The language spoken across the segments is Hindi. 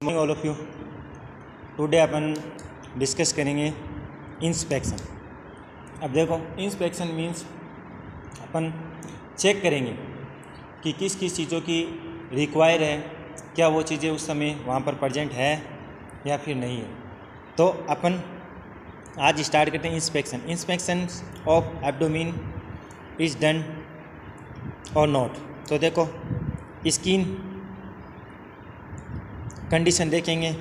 Morning all of you. Today upon discuss करेंगे इंस्पेक्शन। अब देखो, इंस्पेक्शन मीन्स अपन चेक करेंगे कि किस किस चीज़ों की रिक्वायर है, क्या वो चीज़ें उस समय वहाँ पर प्रेजेंट है या फिर नहीं है। तो अपन आज स्टार्ट करते हैं inspection. Inspection of abdomen is done और नॉट। तो देखो, स्किन कंडीशन देखेंगे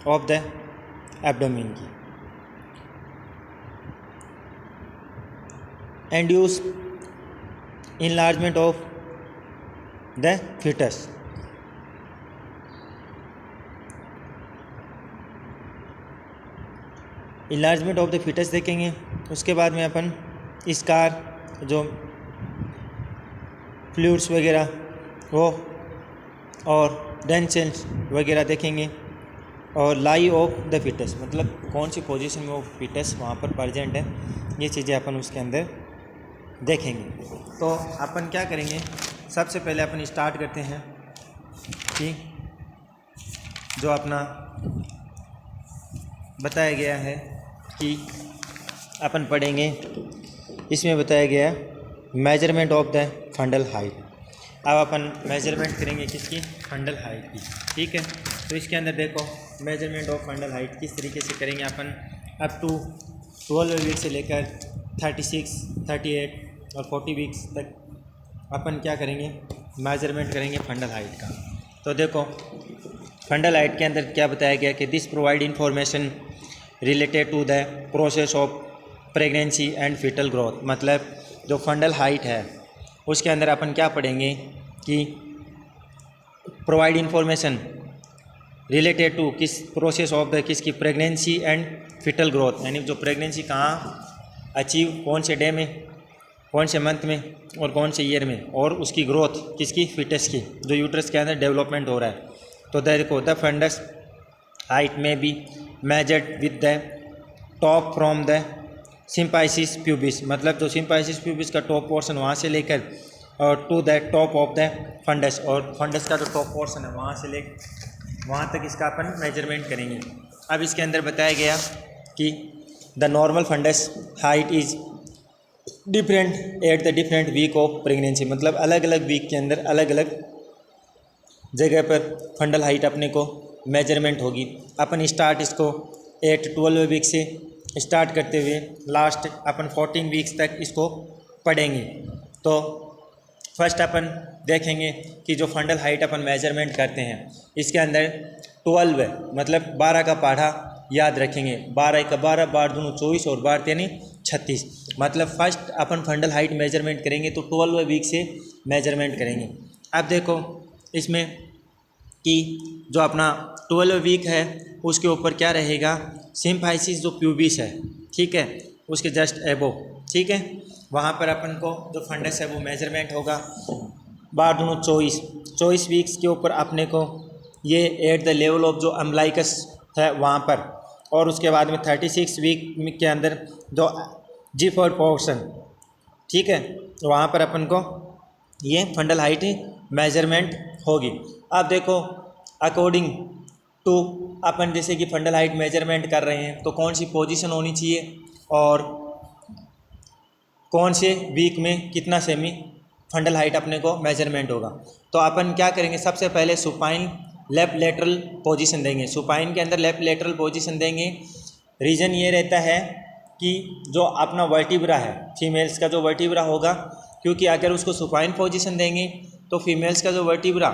ऑफ द एब्डोमेन की, induce enlargement of the foetus, enlargement of the foetus देखेंगे। उसके बाद में अपन स्कार, जो फ्लूइड्स वगैरह वो, और डेंसेल्स वगैरह देखेंगे, और लाई ऑफ द फीटस मतलब कौन सी पोजीशन में वो फीटस वहाँ पर प्रेजेंट है, ये चीज़ें अपन उसके अंदर देखेंगे। तो अपन क्या करेंगे, सबसे पहले अपन स्टार्ट करते हैं कि जो अपना बताया गया है कि अपन पढ़ेंगे, इसमें बताया गया है measurement of the fundal height. अब अपन मेजरमेंट करेंगे किसकी, फंडल हाइट की, ठीक है। तो इसके अंदर देखो, मेजरमेंट ऑफ फंडल हाइट किस तरीके से करेंगे अपन, अप टू 12 वीक से लेकर 36, 38 और 40 वीक्स तक अपन क्या करेंगे, मेजरमेंट करेंगे फंडल हाइट का। तो देखो, फंडल हाइट के अंदर क्या बताया गया कि this provide information related to the process of pregnancy and foetal growth. मतलब जो फंडल हाइट है उसके अंदर अपन क्या पढ़ेंगे कि प्रोवाइड इंफॉर्मेशन रिलेटेड टू किस प्रोसेस ऑफ द किसकी, प्रेगनेंसी एंड फीटल ग्रोथ, यानी जो प्रेगनेंसी कहाँ अचीव, कौन से डे में, कौन से मंथ में और कौन से ईयर में, और उसकी ग्रोथ किसकी, फीटस की, जो यूट्रस के अंदर डेवलपमेंट हो रहा है। तो देखो, the fundus height may be measured with the top from the symphysis pubis, मतलब जो सिम्पाइसिस प्यूबिस का टॉप पोर्शन वहाँ से लेकर और to the top of the fundus, और फंडस का जो टॉप पोर्शन है वहाँ से लेकर वहाँ तक इसका अपन मेजरमेंट करेंगे। अब इसके अंदर बताया गया कि the normal fundus height is different at the different week of pregnancy, मतलब अलग अलग वीक के अंदर अलग अलग जगह पर फंडल हाइट अपने को मेजरमेंट होगी। अपन स्टार्ट इसको 8-12 वीक से स्टार्ट करते हुए लास्ट अपन 14 वीक्स तक इसको पढ़ेंगे। तो फर्स्ट अपन देखेंगे कि जो फंडल हाइट अपन मेजरमेंट करते हैं इसके अंदर 12 मतलब 12 का पढ़ा याद रखेंगे, 12 का 12, 12 दूनी 24 और 12 यानी 36। मतलब फर्स्ट अपन फंडल हाइट मेजरमेंट करेंगे तो 12 वीक से मेजरमेंट करेंगे। अब देखो इसमें कि जो अपना 12 वीक है उसके ऊपर क्या रहेगा, सिम्फाइसिस जो प्यूबिस है, ठीक है, उसके जस्ट एबो, ठीक है, वहाँ पर अपन को जो फंडस है वो मेजरमेंट होगा। 12 दूनी 24 वीक्स के ऊपर अपने को ये एट द लेवल ऑफ जो अम्बलाइकस है वहाँ पर, और उसके बाद में 36 वीक के अंदर जो जिफर पोर्शन, ठीक है, वहाँ पर अपन को ये फंडल हाइट मेजरमेंट होगी। अब देखो, अकॉर्डिंग टू अपन जैसे कि फंडल हाइट मेजरमेंट कर रहे हैं तो कौन सी पोजीशन होनी चाहिए और कौन से वीक में कितना सेमी फंडल हाइट अपने को मेजरमेंट होगा। तो अपन क्या करेंगे, सबसे पहले सुपाइन लेफ्ट लेटरल पोजीशन देंगे। सुपाइन के अंदर लेफ्ट लेटरल पोजीशन देंगे। रीज़न ये रहता है कि जो अपना वर्टिब्रा है, फीमेल्स का जो वर्टिब्रा होगा, क्योंकि अगर उसको सुपाइन पोजीशन देंगे तो फीमेल्स का जो वर्टिब्रा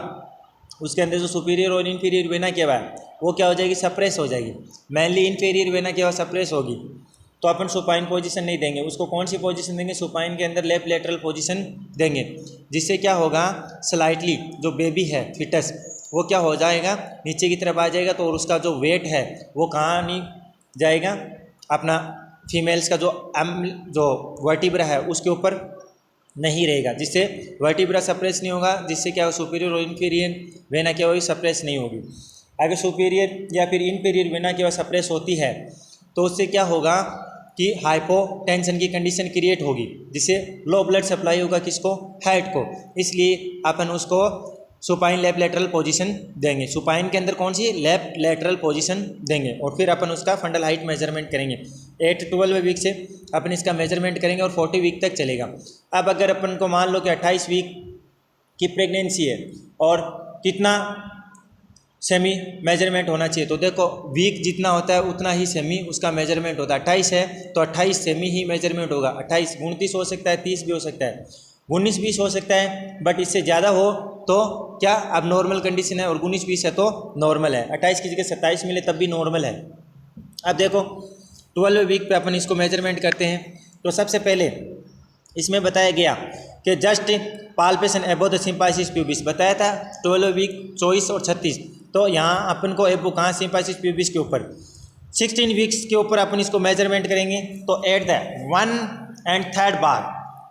उसके अंदर जो सुपीरियर और इन्फीरियर वेना केवा है वो क्या हो जाएगी, सप्रेस हो जाएगी। Mainly inferior vena cava suppress होगी, तो अपन सुपाइन पोजीशन नहीं देंगे। उसको कौन सी पोजीशन देंगे, सुपाइन के अंदर लेफ्ट लेटरल पोजीशन देंगे, जिससे क्या होगा, स्लाइटली जो बेबी है फिटस वो क्या हो जाएगा, नीचे की तरफ आ जाएगा। तो और उसका जो वेट है वो कहाँ नहीं जाएगा, अपना फीमेल्स का जो वर्टिब्रा है उसके ऊपर नहीं रहेगा, जिससे वर्टिब्रा सप्रेस नहीं होगा, जिससे क्या सुपीरियर और इन्फीरियर वेना क्या होगी, सप्रेस नहीं होगी। अगर सुपीरियर या फिर इन्फीरियर वेना क्या सप्रेस होती है तो उससे क्या होगा कि हाइपोटेंशन की कंडीशन क्रिएट होगी, जिससे लो ब्लड सप्लाई होगा किसको, हार्ट को। इसलिए अपन उसको सुपाइन लेफ्ट लेटरल पोजीशन देंगे। सुपाइन के अंदर कौन सी लेफ्ट लेटरल पोजीशन देंगे और फिर अपन उसका फंडल हाइट मेजरमेंट करेंगे। 8-12 वीक से अपन इसका मेजरमेंट करेंगे और 40 वीक तक चलेगा। अब अगर अपन को मान लो कि 28 वीक की प्रेगनेंसी है और कितना सेमी मेजरमेंट होना चाहिए, तो देखो वीक जितना होता है उतना ही सेमी उसका मेजरमेंट होता है। 28 है तो 28 सेमी ही मेजरमेंट होगा। 28 29 हो सकता है, 30 भी हो सकता है, 19-20 हो सकता है, बट इससे ज़्यादा हो तो क्या अब नॉर्मल कंडीशन है और 19-20 है तो नॉर्मल है। 28 की जगह 27 मिले तब भी नॉर्मल है। अब देखो 12 वीक पे अपन इसको मेजरमेंट करते हैं। तो सबसे पहले इसमें बताया गया कि just palpation above the symphysis pubis बताया था 12 वीक 24 और 36। तो यहाँ अपन को एबो कहाँ सिम्पाइसिस प्यूबिस के ऊपर 16 वीक्स के ऊपर अपन इसको मेजरमेंट करेंगे। तो एट द 1 and 3rd बार,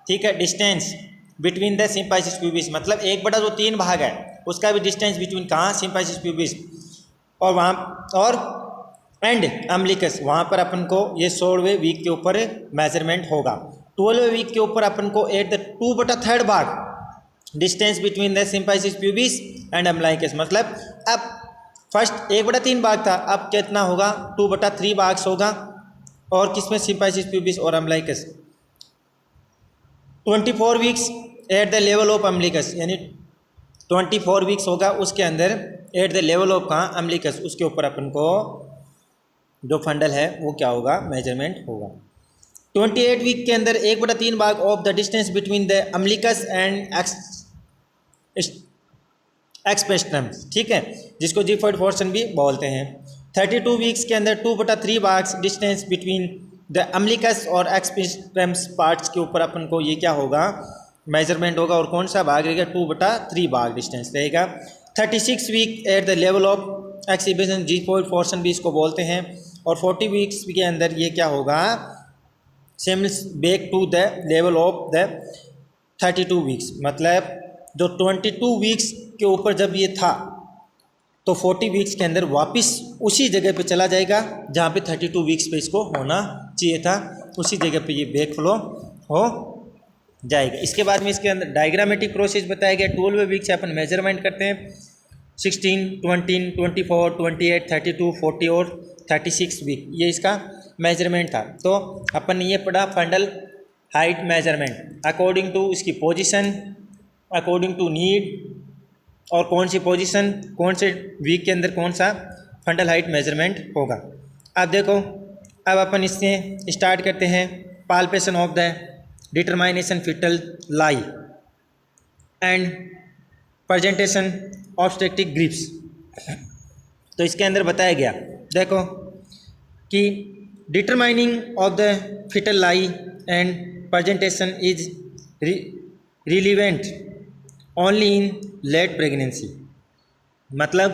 ठीक है, distance between the symphysis pubis, मतलब 1/3 भाग है उसका भी डिस्टेंस बिटवीन कहाँ सिम्पाइसिस प्यूबिस और वहाँ और एंड अम्बलिकस, वहाँ पर अपन को ये 16वें वीक के ऊपर मेजरमेंट होगा। 12वें वीक के ऊपर अपन को एट द 2/3 भाग distance between the symphysis pubis and umbilicus, मतलब अब फर्स्ट 1/3 भाग था, अब कितना होगा 2/3 भाग होगा। और किसमें सिम्पाइसिस प्यूबिस और umbilicus. 24 weeks eight the level of umbilicus, यानी 24 वीक्स होगा उसके अंदर एट द लेवल ऑफ कहाँ अम्बलिकस, उसके ऊपर अपन को जो फंडल है वो क्या होगा मेजरमेंट होगा। 28 वीक के अंदर 1/3 भाग of the distance between the umbilicus and xiphisternum, ठीक है, जिसको जिफॉइड पोर्शन भी बोलते हैं। 32 वीक्स के अंदर 2/3 भाग डिस्टेंस बिटवीन द अम्बलिकस और एक्सपेस्ट्रम्स पार्ट्स के ऊपर अपन को ये क्या होगा मेजरमेंट होगा। और कौन सा भाग रहेगा 2/3 भाग डिस्टेंस रहेगा। 36 week at the level of exhibition xiphoid portion भी इसको बोलते हैं। और 40 वीक्स के अंदर ये क्या होगा seems back to the level of the 32 weeks, मतलब जो 22 वीक्स के ऊपर जब ये था तो 40 वीक्स के अंदर वापस उसी जगह पे चला जाएगा जहाँ पे 32 वीक्स पे इसको होना चाहिए था, उसी जगह पे ये बैक फ्लो हो जाएगा। इसके बाद में इसके अंदर डायग्रामेटिक प्रोसेस बताया गया। 12 वीक से अपन मेजरमेंट करते हैं 16, 20, 24, 28, 32, 40 और 36 वीक, ये इसका मेजरमेंट था। तो अपन ये पढ़ा fundal height measurement according to इसकी पोजीशन, अकॉर्डिंग टू नीड और कौन सी पोजीशन कौन से वीक के अंदर कौन सा फंडल हाइट मेजरमेंट होगा। अब देखो अब अपन इससे स्टार्ट करते हैं palpation of the determination fetal lie and presentation obstetric grips. तो इसके अंदर बताया गया देखो कि determining of the fetal lie and presentation is relevant only in late pregnancy, मतलब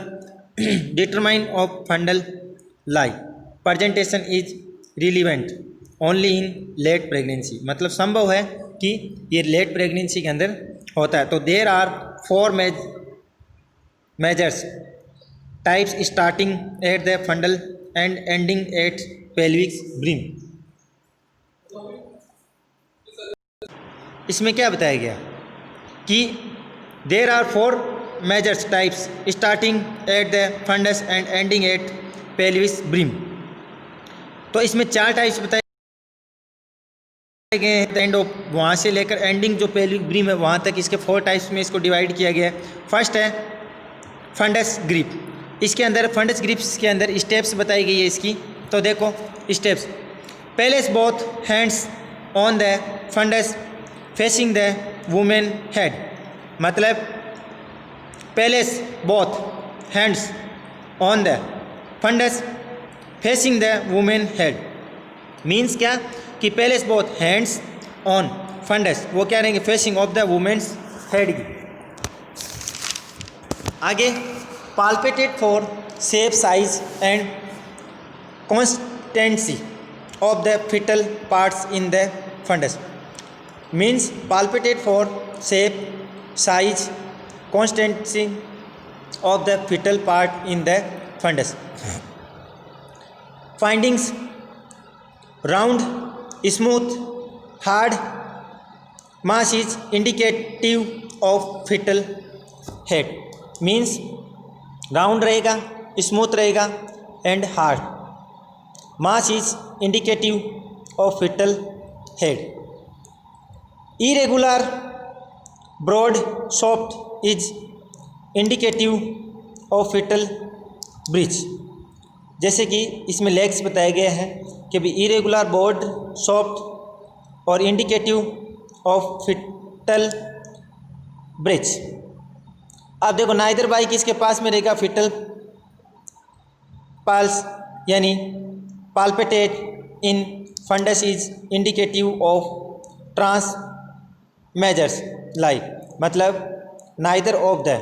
determine of fundal lie presentation is relevant only in late pregnancy, मतलब संभव है कि ये लेट प्रेगनेंसी के अंदर होता है। तो there are 4 majors types starting at the fundal and ending at pelvic brim. इसमें क्या बताया गया कि there are 4 majors types starting at the fundus and ending at pelvis brim. तो इसमें 4 टाइप्स बताए गए हैं। एंड ऑफ वहाँ से लेकर एंडिंग जो पेल्विक ब्रिम है वहाँ तक इसके 4 टाइप्स में इसको डिवाइड किया गया है। फर्स्ट है फंडस ग्रिप। इसके अंदर फंडस ग्रिप्स के अंदर स्टेप्स बताई गई है इसकी। तो देखो steps, place both hands on the fundus facing the women head, मतलब place both hands on the fundus facing the women head means क्या कि place both hands on fundus, वो क्या रहेंगे facing of the women's head की। आगे palpated for shape size and constancy of the fetal parts in the fundus means palpated for shape, size, constancy of the fetal part in the fundus. Findings: round, smooth, hard mass is indicative of fetal head means round रहेगा, स्मूथ रहेगा and hard. Mass is indicative of fetal head. Irregular broad soft is indicative of fetal breech. जैसे कि इसमें लेग्स बताया गया है कि भी इरेगुलर ब्रॉड सॉफ्ट और इंडिकेटिव ऑफ फिटल ब्रिज। अब देखो नाइदर बाई किसके पास में रहेगा, फिटल पल्स यानी palpitate in fundus is indicative of trans measures like, मतलब neither of the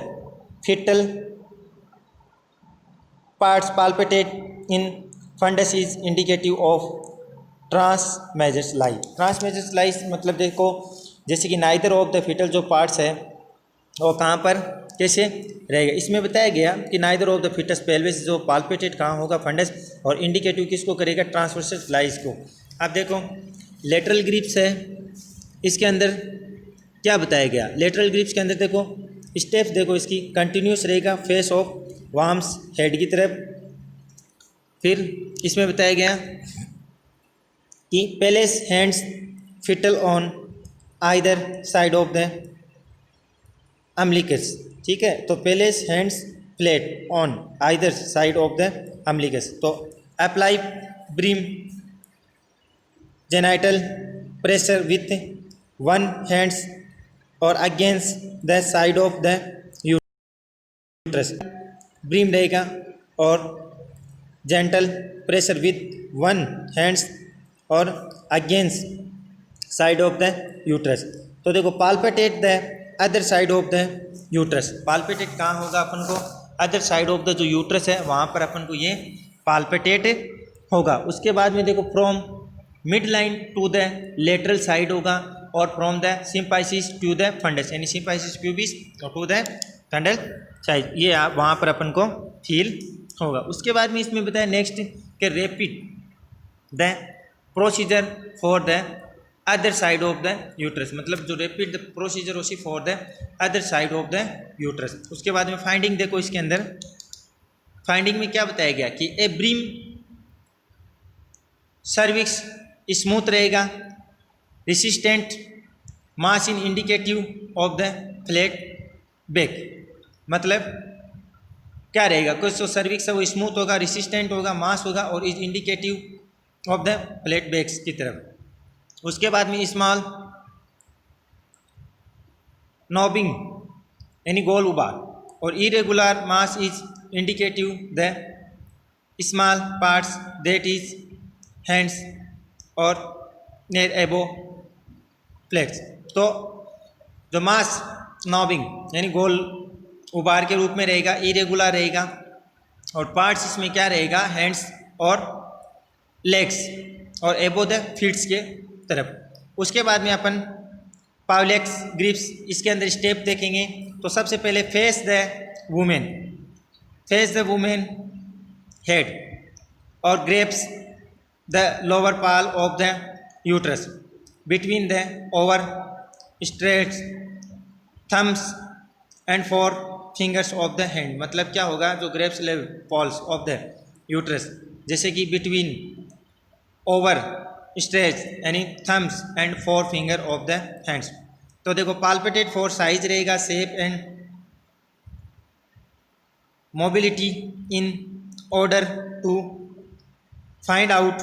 fetal parts palpitate in fundus is indicative of trans measures like. Trans measures like मतलब देखो जैसे कि नाइदर ऑफ द फिटल जो पार्ट्स है वो कहाँ पर कैसे रहेगा। इसमें बताया गया कि neither of the fetus pelvis जो पाल्पिटेट कहाँ होगा, फंडस, और इंडिकेटिव किसको करेगा, ट्रांसवर्सल लाइज को। अब देखो लेटरल ग्रिप्स है, इसके अंदर क्या बताया गया, लेटरल ग्रिप्स के अंदर देखो स्टेप्स देखो इसकी कंटिन्यूस रहेगा फेस ऑफ वार्म्स हेड की तरफ। फिर इसमें बताया गया कि place hands fetal on either side of the umbilicus, ठीक है। तो place hands flat on either side of the umbilicus. तो apply firm gentle pressure with one hands और against the side of the uterus. Firm रहेगा और gentle pressure with one hands और against side of the uterus. तो देखो palpitate the other side of the uterus. Palpitate कहाँ होगा अपन को, अदर साइड ऑफ द जो यूट्रस है वहाँ पर अपन को ये पाल्पिटेट होगा। उसके बाद में देखो from mid line to the lateral side होगा और from the symphysis to the fundus, यानी सिम्पाइसिस प्यूबिस और टू द फंडल साइड, ये आप वहाँ पर अपन को फील होगा। उसके बाद में इसमें बताया नेक्स्ट कि rapid the procedure for the other side of the uterus, मतलब जो रेपिड द प्रोसीजर उसी for the other side of the uterus. उसके बाद में फाइंडिंग देखो, इसके अंदर फाइंडिंग में क्या बताया गया कि ए ब्रीम सर्विक्स स्मूथ रहेगा, resistant mass in indicative of the flat back, मतलब क्या रहेगा, कुछ तो सर्विक्स है वो स्मूथ होगा, रेसिस्टेंट होगा, मास होगा और is indicative of the flat backs की तरफ। उसके बाद में स्मॉल नॉबिंग यानी गोल उबार और irregular mass is indicative the small parts that is hands और नेर एबो फ्लेक्स। तो जो मास नॉबिंग यानी गोल उबार के रूप में रहेगा, इरेगुलर रहेगा और पार्ट्स इसमें क्या रहेगा, हैंड्स और लेग्स और एबो द फीट्स के तरफ। उसके बाद में अपन पावलेक्स ग्रिप्स, इसके अंदर स्टेप देखेंगे। तो सबसे पहले face the women, face the women head और grasps the lower pole of the uterus between the over stretched thumbs and four fingers of the hand, मतलब क्या होगा, जो ग्रेप्स ले पॉल्स ऑफ द यूट्रस, जैसे कि बिटवीन ओवर स्ट्रेच यानी thumbs and four finger of the hands. तो देखो पाल्पिटेट फॉर साइज रहेगा, shape and mobility in order to find out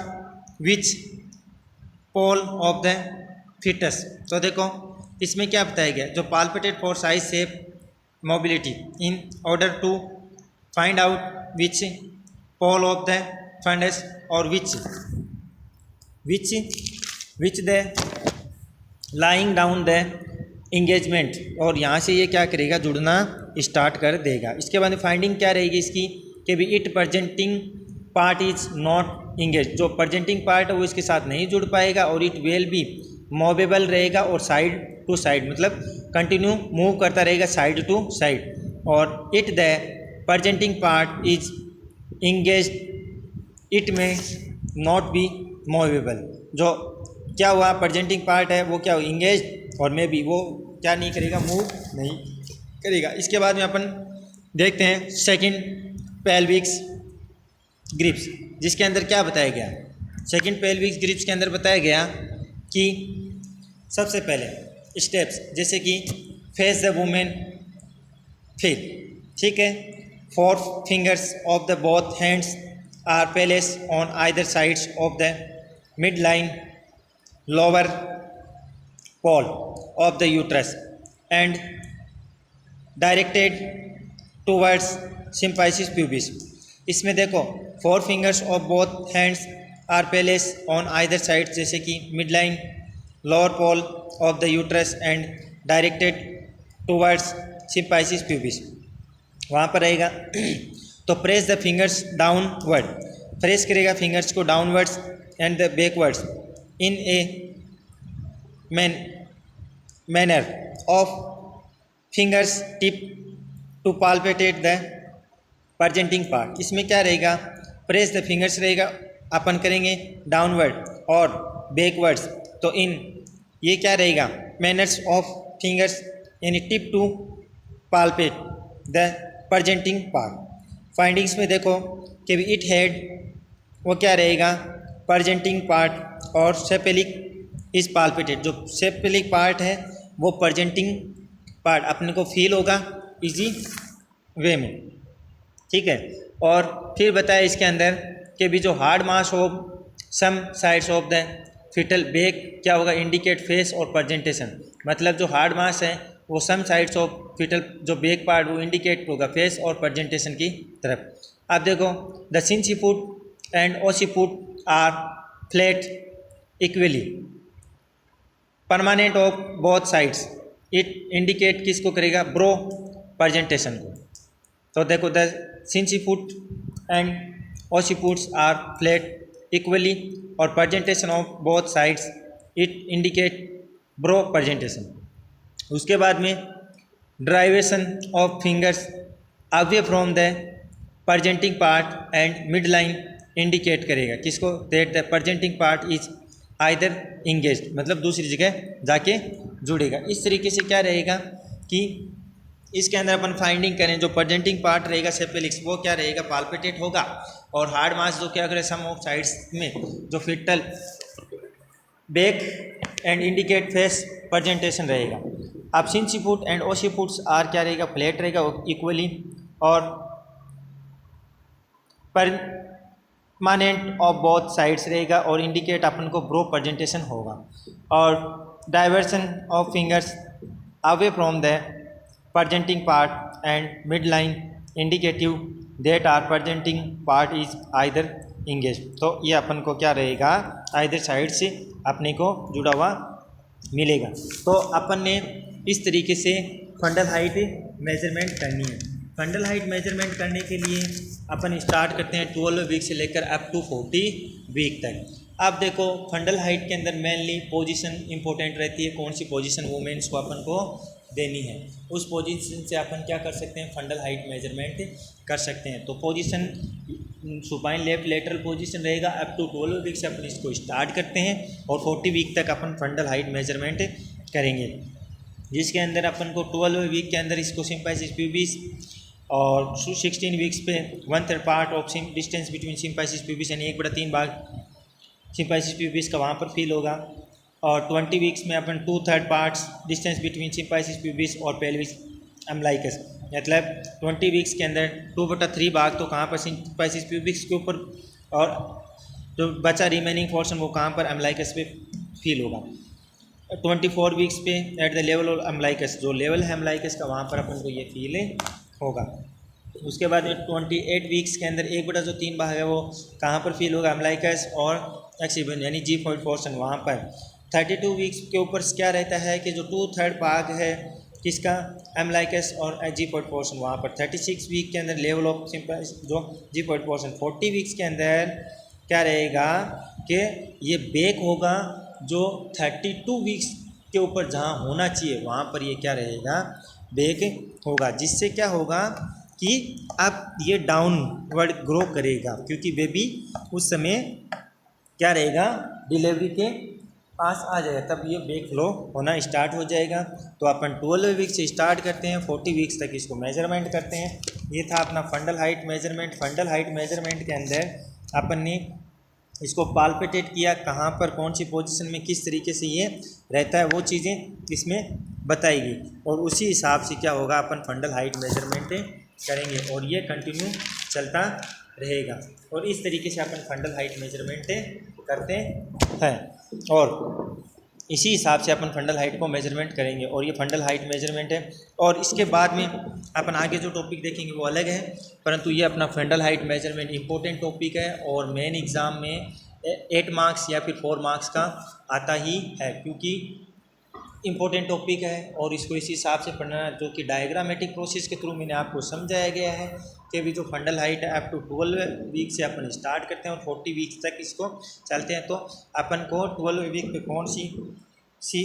which pole of the fetus. तो देखो इसमें क्या बताया गया, जो palpitate for size shape mobility in order to find out which pole of the fundus और which the lying down the engagement, और यहाँ से ये क्या करेगा, जुड़ना स्टार्ट कर देगा। इसके बाद फाइंडिंग क्या रहेगी इसकी कि भी it presenting part is not engage, जो प्रजेंटिंग पार्ट है वो इसके साथ नहीं जुड़ पाएगा और इट विल बी मूवेबल रहेगा और साइड टू साइड, मतलब कंटिन्यू मूव करता रहेगा साइड टू साइड। और it the presenting part is engage it में नॉट बी मूवेबल, जो क्या हुआ प्रजेंटिंग पार्ट है वो क्या इंगेज और मे बी वो क्या नहीं करेगा, मूव नहीं करेगा। इसके बाद में अपन देखते हैं सेकंड पेल्विक्स ग्रिप्स, जिसके अंदर क्या बताया गया। सेकंड पेल्विक्स ग्रिप्स के अंदर बताया गया कि सबसे पहले स्टेप्स जैसे कि फेस द वुमेन फील, ठीक है। 4 fingers of the both hands are placed on either sides of the mid line lower pole of the uterus and directed towards symphysis pubis. इसमें देखो 4 fingers of both hands are placed on either side, जैसे कि mid line lower pole of the uterus and directed towards symphysis pubis, वहाँ पर रहेगा। तो press the fingers downward, press करेगा फिंगर्स को downwards and the backwards in a manner of fingers tip to palpate the presenting part. इसमें क्या रहेगा, प्रेस द फिंगर्स रहेगा, अपन करेंगे डाउनवर्ड और बैकवर्ड्स, तो इन ये क्या रहेगा मैनर्स ऑफ फिंगर्स यानी tip to palpate the presenting part. Findings में देखो कि इट हेड वो क्या रहेगा परजेंटिंग पार्ट और सेपेलिक इज पाल्पेटेड, जो सेपेलिक पार्ट है वो परजेंटिंग पार्ट अपने को फील होगा इजी वे में, ठीक है। और फिर बताया इसके अंदर कि भी जो hard mass of some sides of the fetal back क्या होगा इंडिकेट फेस और प्रेजेंटेशन, मतलब जो हार्ड मास है वो सम साइड्स ऑफ फिटल जो बैक पार्ट वो इंडिकेट होगा फेस और प्रेजेंटेशन की तरफ। अब देखो the sinciput and occiput are flat equally prominent of both sides, it indicate किसको करेगा ब्रो प्रेजेंटेशन को। तो देखो the sinciput and occiputs are flat equally और presentation of both sides it indicate brow presentation. उसके बाद में deviation of fingers away from the presenting part and mid line indicate करेगा किसको that the presenting part is either engaged, मतलब दूसरी जगह जाके जुड़ेगा। इस तरीके से क्या रहेगा कि इसके अंदर अपन फाइंडिंग करें जो प्रेजेंटिंग पार्ट रहेगा सेपेलिक्स वो क्या रहेगा पाल्पेटेट होगा, और हार्ड मास जो क्या करे सम ऑफ साइड्स में जो fetal back and indicate face presentation रहेगा। अब सिंसिफुट एंड ओसिफुट्स आर क्या रहेगा फ्लैट रहेगा इक्वली और परमानेंट ऑफ बोथ साइड्स रहेगा और इंडिकेट अपन को ब्रो प्रेजेंटेशन होगा। और diversion of fingers away from the presenting part and mid line indicative that our presenting part is either engage. तो ये अपन को क्या रहेगा आइदर साइड से अपने को जुड़ा हुआ मिलेगा। तो अपन ने इस तरीके से फंडल हाइट मेजरमेंट करनी है। फंडल हाइट मेजरमेंट करने के लिए अपन स्टार्ट करते हैं 12 वीक से लेकर अप टू 40 वीक तक। अब देखो फंडल हाइट के अंदर मेनली पोजीशन इंपॉर्टेंट रहती है, कौन सी पोजीशन वुमेन्स को अपन को देनी है, उस पोजीशन से अपन क्या कर सकते हैं फंडल हाइट मेजरमेंट कर सकते हैं। तो position supine left lateral position रहेगा अप टू 12 वीक से अपन इसको स्टार्ट करते हैं और 40 वीक तक अपन फंडल हाइट मेजरमेंट करेंगे, जिसके अंदर अपन को 12 वीक के अंदर इसको सिम्फाइसिस प्यूबिस और 16 वीक्स पे 1/3 part of distance between symphysis pubis यानी 1/3 भाग सिम्फाइसिस प्यूबिस का वहाँ पर फील होगा। और 20 वीक्स में अपन 2/3 parts distance between symphysis pubis और पेल्विस अम्बलाइकस, मतलब 20 वीक्स के अंदर 2/3 भाग तो कहाँ पर सिम्फाइसिस प्यूबिस के ऊपर और जो बचा रिमेनिंग पोर्शन वो कहाँ पर अम्बलाइकस पे फील होगा। 24 वीक्स पे eight the level of umbilicus, जो लेवल है अम्बलाइकस का वहाँ पर अपन को ये फील होगा। उसके बाद 28 वीक्स के अंदर 1/3 भाग है वो कहाँ पर फील होगा अम्बलाइकस और एक्सिबन यानी जीफॉइड पोर्शन वहाँ पर। 32 वीक्स के ऊपर क्या रहता है कि जो 2/3 भाग है किसका अम्बलाइकस और जीफॉइड पोर्शन वहाँ पर। 36 वीक के अंदर लेवल ऑफ जो जीफॉइड पोर्शन। 40 वीक्स के अंदर क्या रहेगा कि ये बैक होगा जो 32 वीक्स के ऊपर जहाँ होना चाहिए वहाँ पर ये क्या रहेगा बैक होगा, जिससे क्या होगा कि अब ये डाउनवर्ड ग्रो करेगा क्योंकि बेबी उस समय क्या रहेगा डिलीवरी के पास आ जाएगा तब ये बैक फ्लो होना स्टार्ट हो जाएगा। तो अपन 12 वीक से स्टार्ट करते हैं, 40 वीक्स तक इसको मेजरमेंट करते हैं। ये था अपना फंडल हाइट मेजरमेंट। फंडल हाइट मेजरमेंट के अंदर अपन ने इसको पाल्पेटेट किया, कहाँ पर कौन सी पोजीशन में किस तरीके से ये रहता है, वो चीज़ें इसमें बताएगी और उसी हिसाब से क्या होगा अपन फंडल हाइट मेजरमेंट करेंगे और ये कंटिन्यू चलता रहेगा। और इस तरीके से अपन फंडल हाइट मेजरमेंट करते हैं और इसी हिसाब से अपन फंडल हाइट को मेजरमेंट करेंगे। और ये फंडल हाइट मेजरमेंट है और इसके बाद में अपन आगे जो टॉपिक देखेंगे वो अलग है, परंतु ये अपना फंडल हाइट मेजरमेंट इंपॉर्टेंट टॉपिक है और मेन एग्ज़ाम में 8 मार्क्स या फिर 4 मार्क्स का आता ही है, क्योंकि इम्पोर्टेंट टॉपिक है और इसको इसी हिसाब से पढ़ना है, जो कि डायग्रामेटिक प्रोसेस के थ्रू मैंने आपको समझाया गया है कि भी जो फंडल हाइट है अप टू 12 वीक से अपन स्टार्ट करते हैं और 40 वीक्स तक इसको चलते हैं। तो अपन को 12 वीक पे कौन सी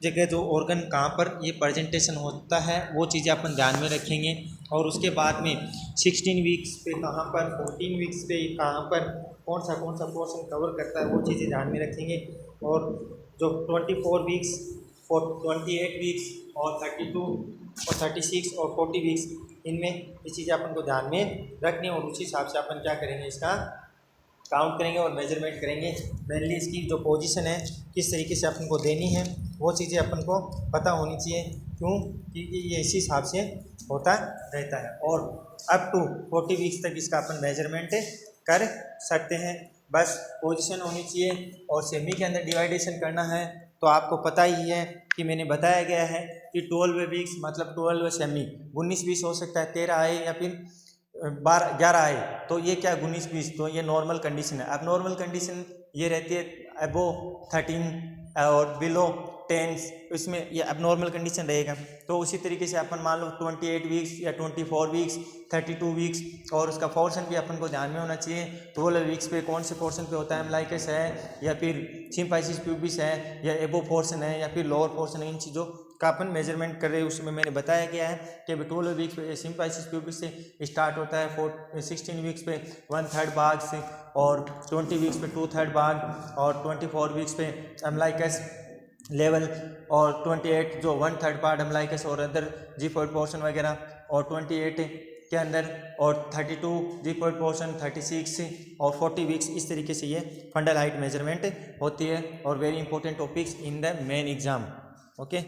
जगह जो ऑर्गन कहाँ पर ये प्रेजेंटेशन होता है वो चीज़ें अपन ध्यान में रखेंगे। और उसके बाद में 16 वीक्स पे कहाँ पर, 14 वीक्स पे कहाँ पर कौन सा पोर्शन कवर करता है वो चीज़ें ध्यान में रखेंगे। और जो 24 वीक्स और 28 वीक्स और 32 और 36 और 40 वीक्स, इनमें ये चीज़ें अपन को ध्यान में रखनी है और उसी हिसाब से अपन क्या करेंगे, इसका काउंट करेंगे और मेजरमेंट करेंगे। मेनली इसकी जो पोजीशन है किस तरीके से अपन को देनी है वो चीज़ें अपन को पता होनी चाहिए, क्यों क्योंकि ये इसी हिसाब से होता रहता है। और अप टू 40 वीक्स तक इसका अपन मेजरमेंट कर सकते हैं। बस पोजीशन होनी चाहिए और सेमी के अंदर डिवाइडेशन करना है। तो आपको पता ही है कि मैंने बताया गया है कि 12 वीक्स मतलब 12 सेमी, 19-20 हो सकता है, 13 आए या फिर 11 आए, तो ये क्या 19-20, तो ये नॉर्मल कंडीशन है। अब नॉर्मल कंडीशन ये रहती है अबो 13 और बिलो 10, इसमें ये अब नॉर्मल कंडीशन रहेगा। तो उसी तरीके से अपन मान लो 28 वीक्स या 24 वीक्स, 32 वीक्स, और उसका पोर्शन भी अपन को ध्यान में होना चाहिए। 12 वीक्स पे कौन से पोर्शन पे होता है, एम्ब्लाइकस है या फिर सिम्फाइसिस प्यूबिस है या एबो पोर्शन है या फिर लोअर पोर्शन है, इन चीज़ों का अपन मेजरमेंट कर रहे हैं। उसमें मैंने बताया गया है कि 12 वीक्स पे सिम्फाइसिस प्यूबिस से स्टार्ट होता है, 16 वीक्स पे 1/3 भाग से, और 20 वीक्स पे 2/3 भाग, और 24 वीक्स पे एम्ब्लाइकस लेवल, और 28 जो 1/3 पार्ट एम्ब्लाइकस और अदर जीफॉइड पोर्शन वगैरह, और 28 के अंदर, और 32 जीफॉइड पोर्शन, 36 और 40 वीक्स। इस तरीके से ये फंडल हाइट मेजरमेंट होती है और very important topics in the main exam. Okay.